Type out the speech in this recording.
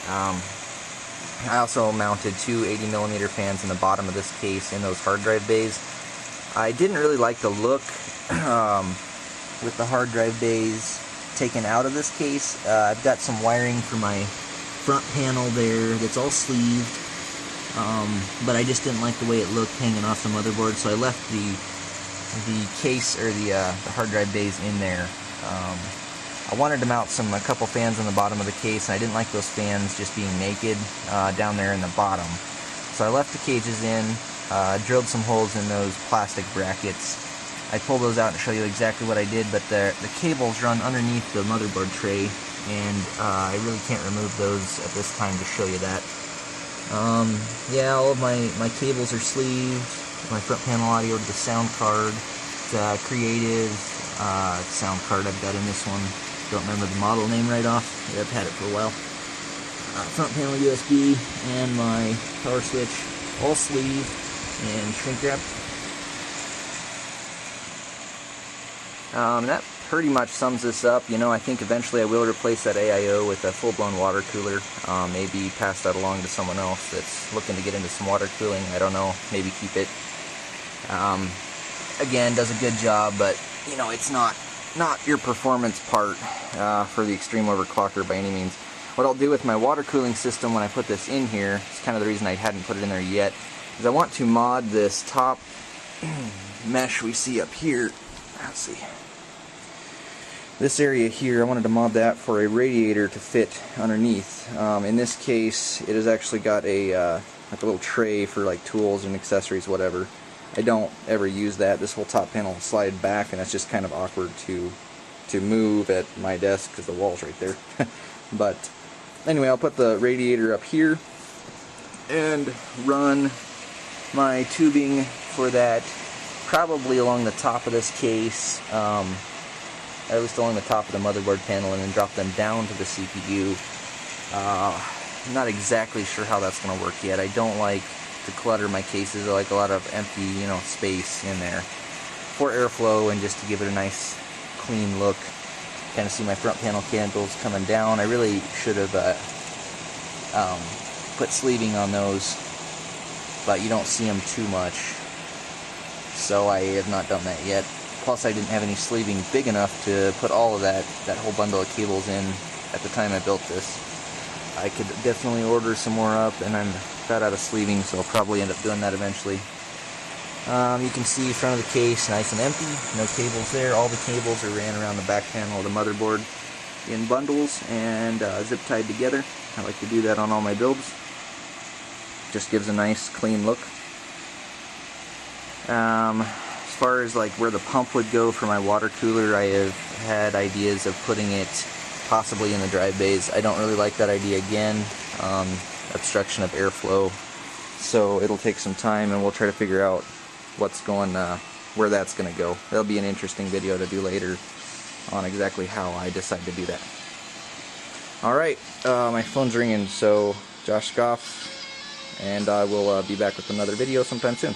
I also mounted two 80mm fans in the bottom of this case in those hard drive bays. I didn't really like the look with the hard drive bays taken out of this case. I've got some wiring for my front panel there that's all sleeved, but I just didn't like the way it looked hanging off the motherboard, so I left the case, or the hard drive bays in there. I wanted to mount a couple fans on the bottom of the case, and I didn't like those fans just being naked down there in the bottom. So I left the cages in, drilled some holes in those plastic brackets. I pulled those out to show you exactly what I did, but the cables run underneath the motherboard tray, and I really can't remove those at this time to show you that. Yeah, all of my cables are sleeved. My front panel audio to the sound card, the Creative sound card I've got in this one. Don't remember the model name right off. Yeah, I've had it for a while. Front panel USB and my power switch, all sleeved and shrink wrapped. That pretty much sums this up. You know, I think eventually I will replace that AIO with a full-blown water cooler. Maybe pass that along to someone else that's looking to get into some water cooling. I don't know. Maybe keep it. Again, does a good job, but you know, it's not your performance part for the extreme overclocker by any means. What I'll do with my water cooling system when I put this in here, it's kind of the reason I hadn't put it in there yet, is I want to mod this top mesh we see up here. Let's see. This area here, I wanted to mod that for a radiator to fit underneath. In this case, it has actually got a like a little tray for like tools and accessories, whatever. I don't ever use that. This whole top panel will slide back, and it's just kind of awkward to move at my desk because the wall's right there. But anyway, I'll put the radiator up here and run my tubing for that probably along the top of this case, at least along the top of the motherboard panel, and then drop them down to the CPU. I'm not exactly sure how that's going to work yet. I don't like to clutter my cases. I like a lot of empty, you know, space in there for airflow and just to give it a nice clean look. Kind of see my front panel candles coming down. I really should have put sleeving on those, but you don't see them too much, so I have not done that yet. Plus, I didn't have any sleeving big enough to put all of that whole bundle of cables in at the time I built this. I could definitely order some more up, and I'm about out of sleeving, so I'll probably end up doing that eventually. You can see front of the case nice and empty, no cables there. All the cables are ran around the back panel of the motherboard in bundles and zip tied together. I like to do that on all my builds. Just gives a nice clean look. As far as like where the pump would go for my water cooler, I have had ideas of putting it possibly in the drive bays. I don't really like that idea again. Obstruction of airflow. So it'll take some time, and we'll try to figure out what's going, where that's going to go. That'll be an interesting video to do later on exactly how I decide to do that. Alright, my phone's ringing, so Josh Scoff, and I will be back with another video sometime soon.